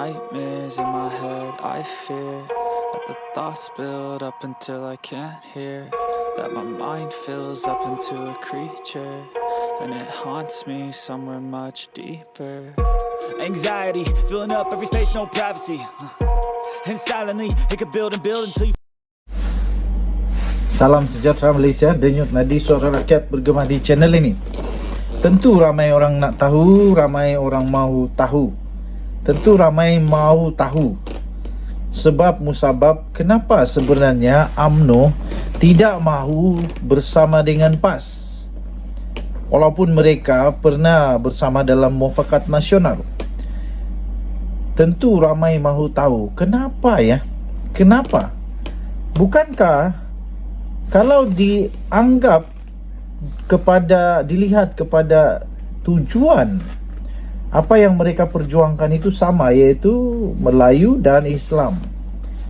nightmares in my head, I fear that the thoughts build up until I can't hear, that my mind fills up into a creature, and it haunts me somewhere much deeper. Anxiety, filling up every space, no privacy, and silently, it could build and build until you... Salam sejahtera Malaysia, denyut nadi suara rakyat bergema di channel ini. Tentu ramai orang nak tahu, ramai orang mahu tahu. Tentu ramai mahu tahu sebab musabab kenapa sebenarnya UMNO tidak mahu bersama dengan PAS. Walaupun mereka pernah bersama dalam mufakat nasional. Tentu ramai mahu tahu kenapa ya? Kenapa? Bukankah kalau dilihat kepada tujuan apa yang mereka perjuangkan itu sama, iaitu Melayu dan Islam.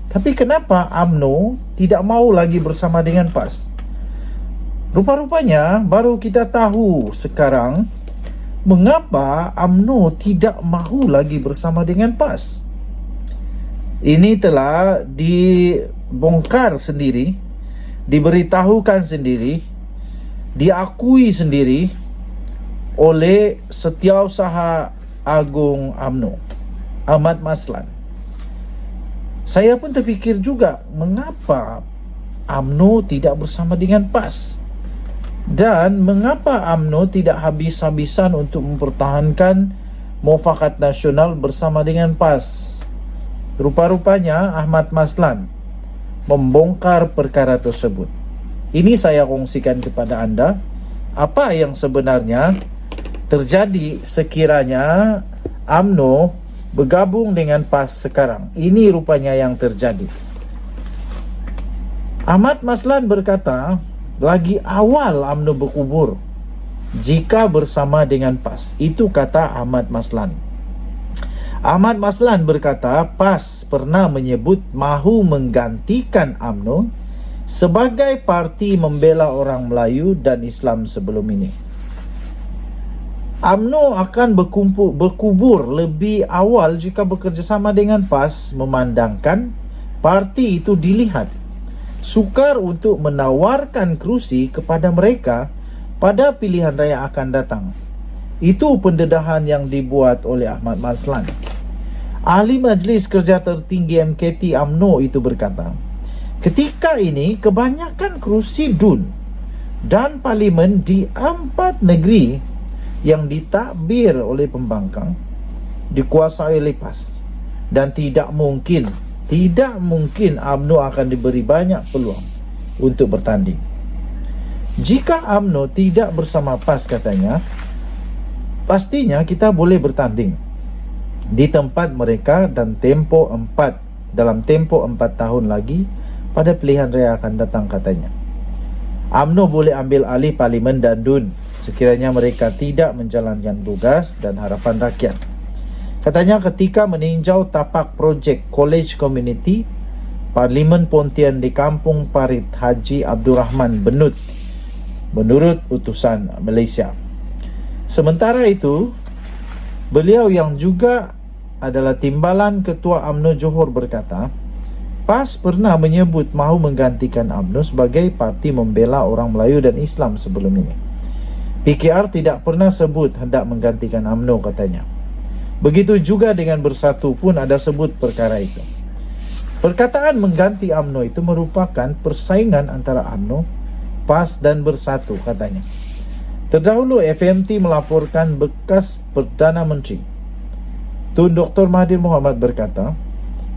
Tapi kenapa UMNO tidak mau lagi bersama dengan PAS? Rupa-rupanya baru kita tahu sekarang mengapa UMNO tidak mahu lagi bersama dengan PAS. Ini telah dibongkar sendiri, diberitahukan sendiri, diakui sendiri oleh Setiausaha Agung UMNO, Ahmad Maslan. Saya pun terfikir juga mengapa UMNO tidak bersama dengan PAS, dan mengapa UMNO tidak habis-habisan untuk mempertahankan mufakat nasional bersama dengan PAS. Rupa-rupanya Ahmad Maslan membongkar perkara tersebut. Ini saya kongsikan kepada anda apa yang sebenarnya terjadi sekiranya UMNO bergabung dengan PAS sekarang. Ini rupanya yang terjadi. Ahmad Maslan berkata, lagi awal UMNO berkubur jika bersama dengan PAS. Itu kata Ahmad Maslan. Ahmad Maslan berkata PAS pernah menyebut mahu menggantikan UMNO sebagai parti membela orang Melayu dan Islam sebelum ini. UMNO akan berkubur lebih awal jika bekerjasama dengan PAS, memandangkan parti itu dilihat sukar untuk menawarkan kerusi kepada mereka pada pilihan raya akan datang. Itu pendedahan yang dibuat oleh Ahmad Maslan. Ahli Majlis Kerja Tertinggi MKT UMNO itu berkata, ketika ini kebanyakan kerusi DUN dan parlimen di 4 negeri yang ditadbir oleh pembangkang dikuasai oleh PAS, dan tidak mungkin UMNO akan diberi banyak peluang untuk bertanding. Jika UMNO tidak bersama PAS, katanya, pastinya kita boleh bertanding di tempat mereka dan dalam tempo 4 tahun lagi pada pilihan raya akan datang, katanya. UMNO boleh ambil alih parlimen dan DUN sekiranya mereka tidak menjalankan tugas dan harapan rakyat. Katanya ketika meninjau tapak projek College Community Parlimen Pontian di Kampung Parit Haji Abdul Rahman Benut, menurut utusan Malaysia. Sementara itu, beliau yang juga adalah timbalan Ketua UMNO Johor berkata, PAS pernah menyebut mahu menggantikan UMNO sebagai parti membela orang Melayu dan Islam sebelum ini. PKR tidak pernah sebut hendak menggantikan UMNO, katanya. Begitu juga dengan Bersatu pun ada sebut perkara itu. Perkataan mengganti UMNO itu merupakan persaingan antara UMNO, PAS dan Bersatu, katanya. Terdahulu FMT melaporkan bekas Perdana Menteri Tun Dr. Mahathir Mohamad berkata,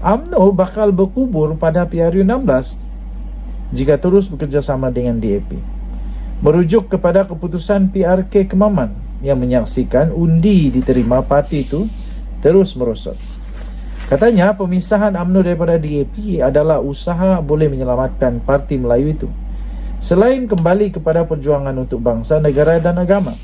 UMNO bakal berkubur pada PRU16 jika terus bekerjasama dengan DAP. Merujuk kepada keputusan PRK Kemaman yang menyaksikan undi diterima parti itu terus merosot. Katanya pemisahan UMNO daripada DAP adalah usaha boleh menyelamatkan parti Melayu itu, selain kembali kepada perjuangan untuk bangsa, negara dan agama.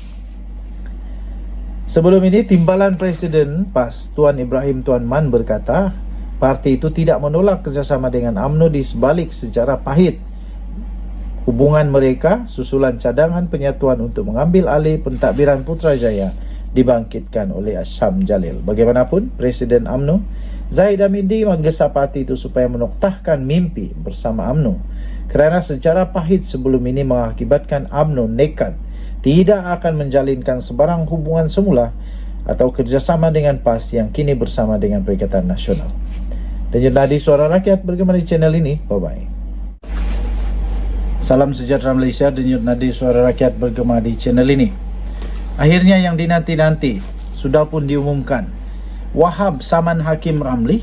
Sebelum ini, timbalan Presiden PAS Tuan Ibrahim Tuan Man berkata parti itu tidak menolak kerjasama dengan UMNO di sebalik sejarah pahit hubungan mereka susulan cadangan penyatuan untuk mengambil alih pentadbiran Putrajaya dibangkitkan oleh Syam Jalil. Bagaimanapun, Presiden UMNO Zahid Hamidi menggesa parti itu supaya menoktahkan mimpi bersama UMNO, kerana sejarah pahit sebelum ini mengakibatkan UMNO nekat tidak akan menjalinkan sebarang hubungan semula atau kerjasama dengan PAS yang kini bersama dengan Perikatan Nasional. Dan Nadi Suara Rakyat bergema di channel ini. Bye-bye. Salam sejahtera Malaysia, Denyut Nadi Suara Rakyat bergema di channel ini. Akhirnya yang dinanti-nanti sudah pun diumumkan. Wahab saman Hakim Ramli,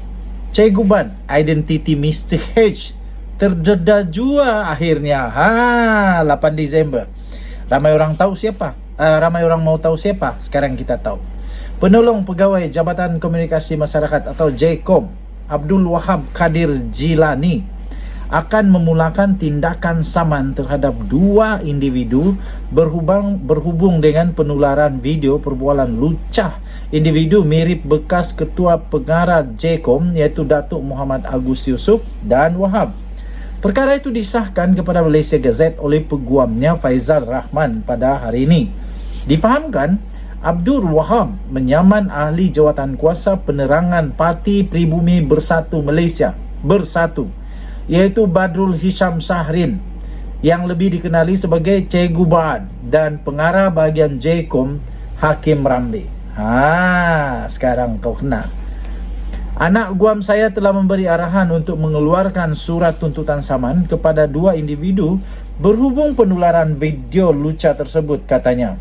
Cikgu Ban identiti Mr. H terdedah jua akhirnya. 8 Disember. Ramai orang tahu siapa? Ramai orang mau tahu siapa? Sekarang kita tahu. Penolong Pegawai Jabatan Komunikasi Masyarakat atau JKOM Abdul Wahab Kadir Jilani akan memulakan tindakan saman terhadap 2 individu berhubung dengan penularan video perbualan lucah individu mirip bekas Ketua Pengarah JKOM iaitu Datuk Muhammad Agus Yusof dan Wahab. Perkara itu disahkan kepada Malaysia Gazette oleh peguamnya Faizal Rahman pada hari ini. Difahamkan, Abdul Wahab menyaman ahli jawatan kuasa penerangan Parti Pribumi Bersatu Malaysia Bersatu, iaitu Badrul Hisham Shahrin yang lebih dikenali sebagai Cikgu Ban dan pengarah bahagian JKOM Hakim Ramli. Sekarang kau kenal. Anak guam saya telah memberi arahan untuk mengeluarkan surat tuntutan saman kepada 2 individu berhubung penularan video lucah tersebut, katanya.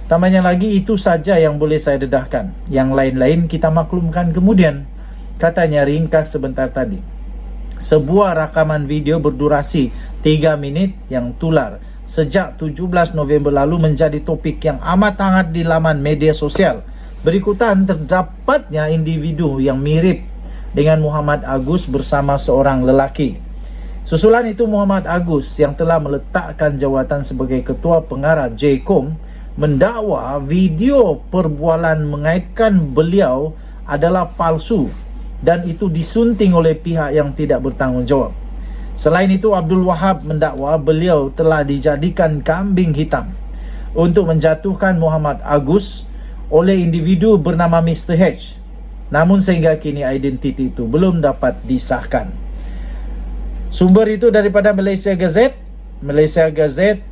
Tambahnya lagi, itu saja yang boleh saya dedahkan. Yang lain-lain kita maklumkan kemudian, katanya ringkas sebentar tadi. Sebuah rakaman video berdurasi 3 minit yang tular sejak 17 November lalu menjadi topik yang amat hangat di laman media sosial. Berikutan terdapatnya individu yang mirip dengan Muhammad Agus bersama seorang lelaki. Susulan itu Muhammad Agus yang telah meletakkan jawatan sebagai Ketua Pengarah JKOM mendakwa video perbualan mengaitkan beliau adalah palsu dan itu disunting oleh pihak yang tidak bertanggungjawab. Selain itu, Abdul Wahab mendakwa beliau telah dijadikan kambing hitam untuk menjatuhkan Muhammad Agus oleh individu bernama Mr. H. Namun sehingga kini identiti itu belum dapat disahkan. Sumber itu daripada Malaysia Gazette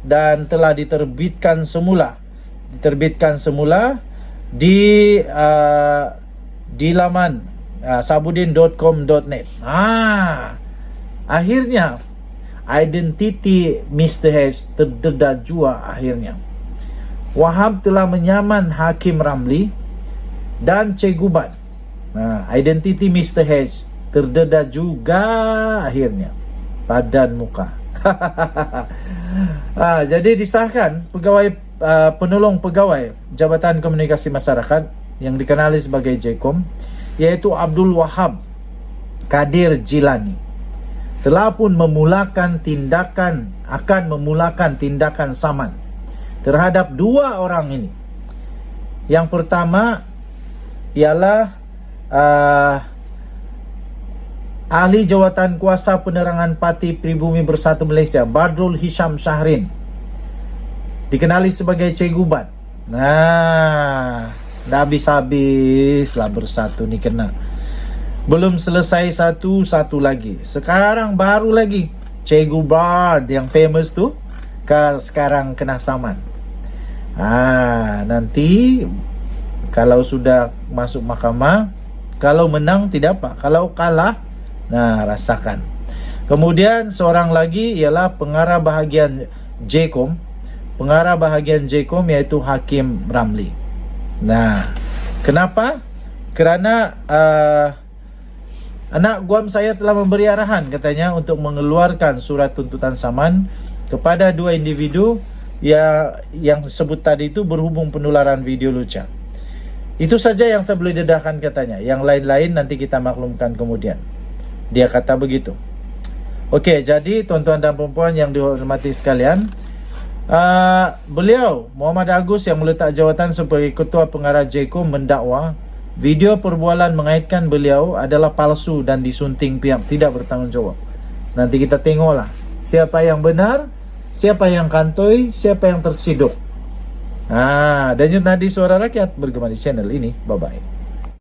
dan telah diterbitkan semula di laman sabudin.com.net. Akhirnya identiti Mr. H terdedah jua akhirnya. Wahab telah menyaman Hakim Ramli dan Cikgu Ban. Identiti Mr. H terdedah juga akhirnya. Padan muka. Jadi disahkan penolong pegawai Jabatan Komunikasi Masyarakat yang dikenali sebagai JKOM, iaitu Abdul Wahab Kadir Jilani, telah pun akan memulakan tindakan saman terhadap 2 orang ini. Yang pertama ialah ahli jawatan kuasa penerangan Parti Pribumi Bersatu Malaysia Badrul Hisham Shahrin, dikenali sebagai Cikgu Ban. Dah habis-habis lah bersatu ni kena. Belum selesai satu lagi. Sekarang baru lagi Cikgu Ban yang famous tu sekarang kena saman. Nanti kalau sudah masuk mahkamah, kalau menang tidak apa, kalau kalah rasakan. Kemudian seorang lagi ialah pengarah bahagian JKOM iaitu Hakim Ramli. Kenapa? Kerana anak guam saya telah memberi arahan, katanya, untuk mengeluarkan surat tuntutan saman kepada 2 individu yang sebut tadi itu berhubung penularan video lucah. Itu saja yang saya boleh dedahkan, katanya. Yang lain-lain nanti kita maklumkan kemudian. Dia kata begitu. Okey, jadi tuan-tuan dan puan-puan yang dihormati sekalian, beliau Muhammad Agus yang meletak jawatan sebagai Ketua Pengarah JKOM mendakwa video perbualan mengaitkan beliau adalah palsu dan disunting pihak tidak bertanggungjawab. Nanti kita tengoklah siapa yang benar, siapa yang kantoi, siapa yang terciduk. Denyut Nadi Suara Rakyat bergema di channel ini. Bye-bye.